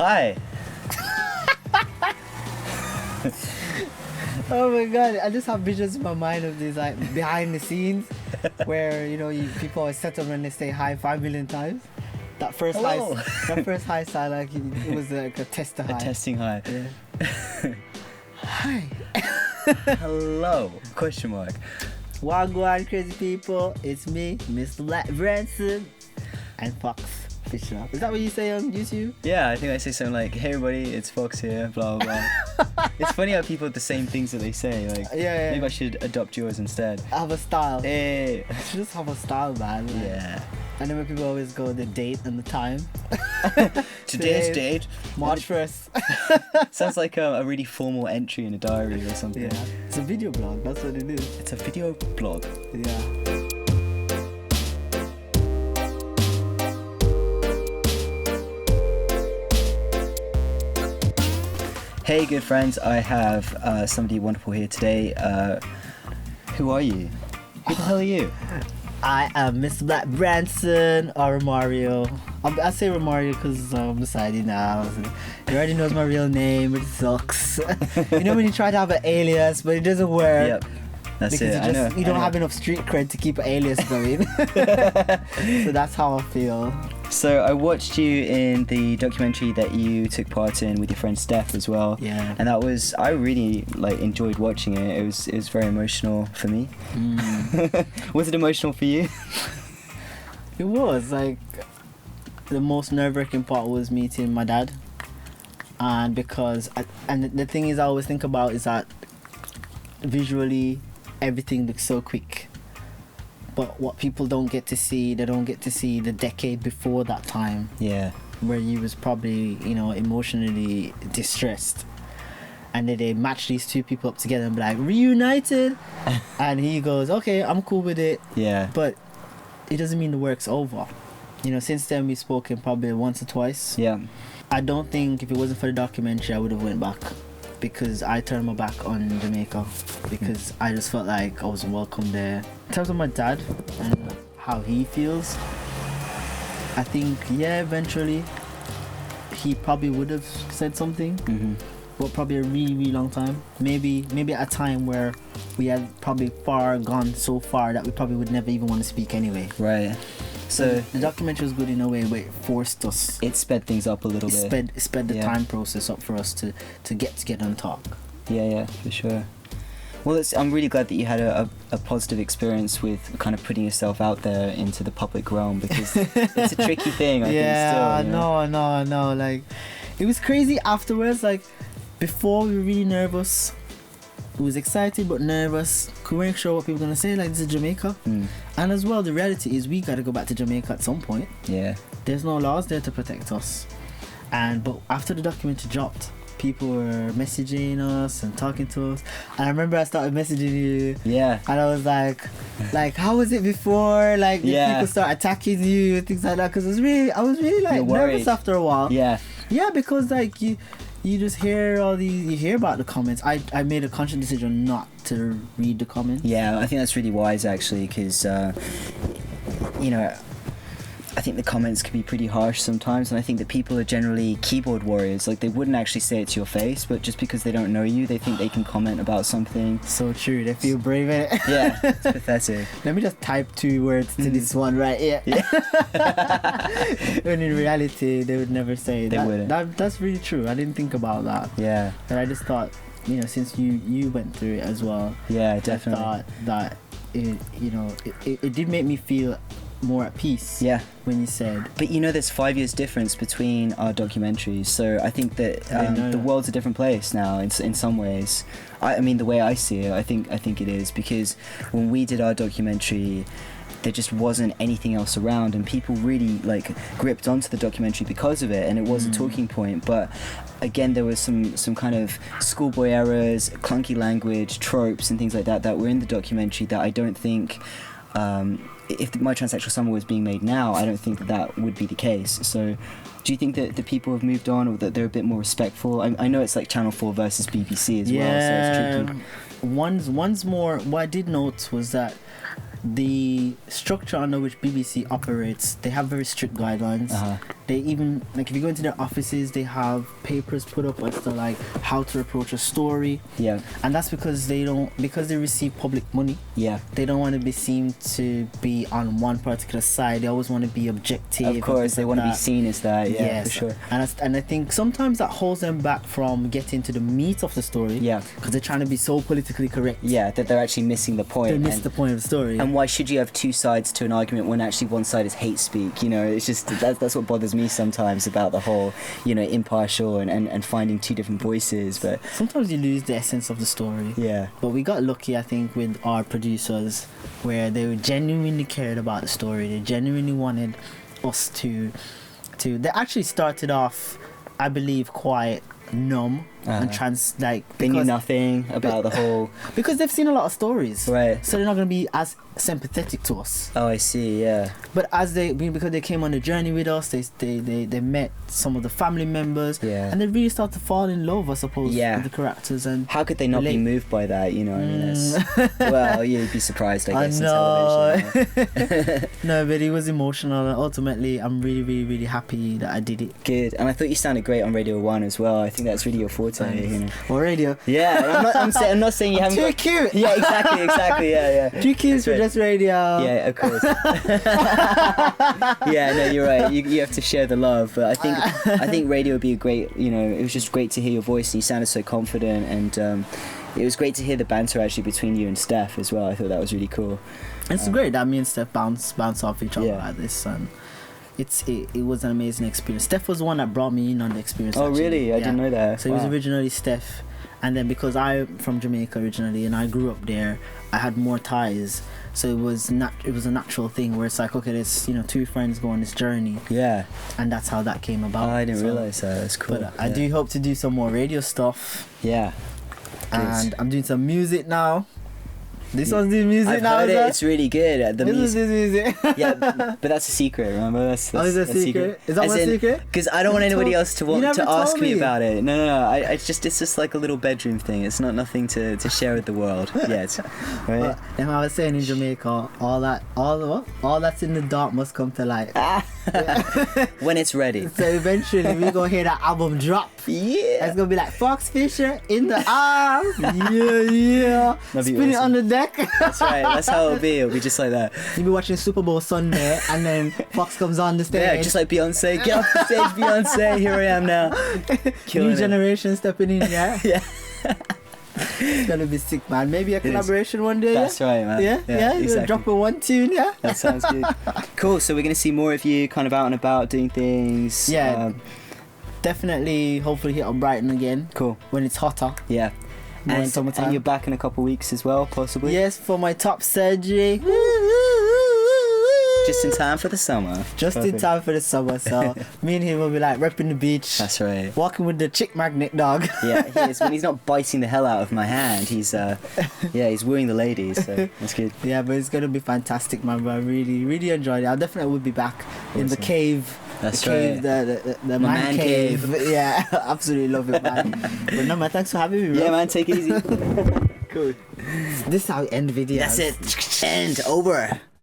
Hi. Oh my god, I just have visions in my mind of these like behind the scenes where people always settle when they say hi 5 million times. That first Hello. that first hi sound like it was like a tester hi. A testing hi. Yeah. Hi. Hello? Question mark. Wagwan crazy people, it's me, Mr. Black Branson, and Fox Fisher. Is that what you say on YouTube? Yeah, I think I say something like, "Hey everybody, it's Fox here." Blah blah blah. It's funny how people have the same things that they say. Like, Yeah. maybe I should adopt yours instead. I have a style. Hey. I should just have a style, man. Like, Yeah. I know when people always go the date and the time. Today's date. March 1st. Sounds like a really formal entry in a diary or something. Yeah. It's a video blog, that's what it is. It's a video blog. Yeah. Hey, good friends. I have somebody wonderful here today. Who are you? Who the hell are you? I am Mr. Black Branson or Romario. I say Romario because I'm deciding now. You already knows my real name. It sucks. You know when you try to have an alias, but it doesn't work. Yep. That's because it. you don't have enough street cred to keep an alias going. So that's how I feel. So I watched you in the documentary that you took part in with your friend Steph as well. Yeah. And I really enjoyed watching it. It was very emotional for me. Was it emotional for you? It was like the most nerve-wracking part was meeting my dad, and the thing is I always think about is that visually everything looks so quick, but what people don't get to see, they don't get to see the decade before that time. Yeah. Where he was probably emotionally distressed, and then they match these two people up together and be like reunited. And he goes, okay, I'm cool with it. Yeah. But it doesn't mean the work's over. Since then we've spoken probably once or twice. Yeah. I don't think if it wasn't for the documentary I would have went back, because I turned my back on Jamaica because I just felt like I wasn't welcome there. In terms of my dad and how he feels, I think eventually he probably would have said something. But probably a really, really long time. Maybe at a time where we had probably gone so far that we probably would never even want to speak anyway. Right. So the documentary was good in a way where it forced us. It sped things up a little bit. It sped the time process up for us to get together and talk. Yeah, for sure. Well, I'm really glad that you had a positive experience with kind of putting yourself out there into the public realm, because it's a tricky thing, I think, still. Yeah, no. Like, it was crazy afterwards. Like, before we were really nervous. We was excited but nervous. We weren't sure what people were going to say. Like, this is Jamaica. And as well, the reality is we got to go back to Jamaica at some point. Yeah. There's no laws there to protect us. But after the documentary dropped, people were messaging us and talking to us. And I remember I started messaging you. Yeah. And I was like, how was it before? Like, did people start attacking you, things like that? Because I was really like nervous after a while. Yeah. Yeah, because like you just hear you hear about the comments. I made a conscious decision not to read the comments. Yeah, I think that's really wise actually, because I think the comments can be pretty harsh sometimes, and I think that people are generally keyboard warriors. Like, they wouldn't actually say it to your face, but just because they don't know you, they think they can comment about something. So true, they feel brave in it. Yeah, it's pathetic. Let me just type 2 words to this one right here. Yeah. When in reality, they would never say they that. Wouldn't. That's really true. I didn't think about that. Yeah. But I just thought, since you went through it as well. Yeah, definitely. I thought that it did make me feel more at peace. Yeah. When you said. But there's 5 years difference between our documentaries, so I think that the world's a different place now in some ways. I mean, the way I see it, I think it is, because when we did our documentary, there just wasn't anything else around, and people really gripped onto the documentary because of it, and it was a talking point. But again, there was some kind of schoolboy errors, clunky language, tropes and things like that were in the documentary that I don't think if My Transsexual Summer was being made now, I don't think that would be the case. So do you think that the people have moved on, or that they're a bit more respectful? I know it's like Channel 4 versus BBC as well, so it's tricky. One's more. What I did note was that the structure under which BBC operates, they have very strict guidelines. They even, like, if you go into their offices, they have papers put up as to like how to approach a story. Yeah. And that's because they receive public money. Yeah. They don't want to be seen to be on one particular side. They always want to be objective. Of course, they want to be seen as that. Yeah, yes. for sure. And I think sometimes that holds them back from getting to the meat of the story. Yeah. Because they're trying to be so politically correct. Yeah, that they're actually missing the point. They miss the point of the story. And why should you have two sides to an argument when actually one side is hate speak? You know, it's just that's what bothers me sometimes about the whole, you know, impartial and finding two different voices. But sometimes you lose the essence of the story. Yeah. But we got lucky, I think, with our producers, where they genuinely cared about the story. They genuinely wanted us to. They actually started off, I believe, quite numb and they knew nothing about the whole, because they've seen a lot of stories, right? So they're not going to be as sympathetic to us. Oh, I see. Yeah. But because they came on the journey with us, they met some of the family members, yeah, and they really started to fall in love, I suppose, yeah, with the characters. And how could they not be moved by that? You know, I mean, well, you'd be surprised, I guess. In television. No, but it was emotional, and ultimately, I'm really, really, really happy that I did it. Good, and I thought you sounded great on Radio 1 as well. I think that's really your forte. You know. Well, radio. Yeah, I'm not saying you haven't. Too got... cute. Yeah, exactly. Yeah. Too cute for just radio. Yeah, of course. Yeah, no, you're right. You have to share the love, but I think radio would be a great. You know, it was just great to hear your voice, and you sounded so confident, and it was great to hear the banter actually between you and Steph as well. I thought that was really cool. It's great that me and Steph bounce off each other like this, and it was an amazing experience. Steph was the one that brought me in on the experience. Oh, actually. really? I didn't know that. So it was originally Steph, and then because I'm from Jamaica originally and I grew up there, I had more ties. So it was a natural thing where it's like, okay, there's, you know, two friends go on this journey. Yeah. And that's how that came about. Oh, I didn't realise that. That's cool. But I do hope to do some more radio stuff. Yeah. And I'm doing some music now. This one's doing music I've now. heard it. It's really good. This is music. Yeah, but that's a secret. Remember, that's is a secret. Is that my secret? Because I don't want anybody else to ask me about it. No. It's just like a little bedroom thing. It's not nothing to share with the world yet. Right? Well, and I was saying in Jamaica, all that's in the dark must come to light. When it's ready. So eventually we're gonna hear that album drop. Yeah. It's gonna be like Fox Fisher in the arms. Yeah. Spin it on the deck. That's right. That's how it'll be. It'll be just like that. You'll be watching Super Bowl Sunday, and then Fox comes on the stage. Yeah, just like Beyonce. Get off the stage, Beyonce. Here I am now. New generation stepping in. Yeah. Yeah. It's gonna be sick, man. Maybe a collaboration one day. That's right, man. Yeah. Exactly. Drop a one tune. Yeah. That sounds good. Cool. So we're gonna see more of you, kind of out and about doing things. Yeah. Definitely. Hopefully hit up Brighton again. Cool. When it's hotter. Yeah. And you're back in a couple of weeks as well, possibly? Yes, for my top surgery. Just in time for the summer. In time for the summer. So me and him will be like repping the beach. That's right. Walking with the chick magnet dog. Yeah, he is. When he's not biting the hell out of my hand, he's he's wooing the ladies. So that's good. Yeah, but it's gonna be fantastic, man. But I really, really enjoyed it. I definitely will be back in the cave. That's right. The man cave. Yeah, absolutely love it, man. But no, man, thanks for having me, bro. Yeah, man, take it easy. Cool. This is how we end videos. That's it. End. Over.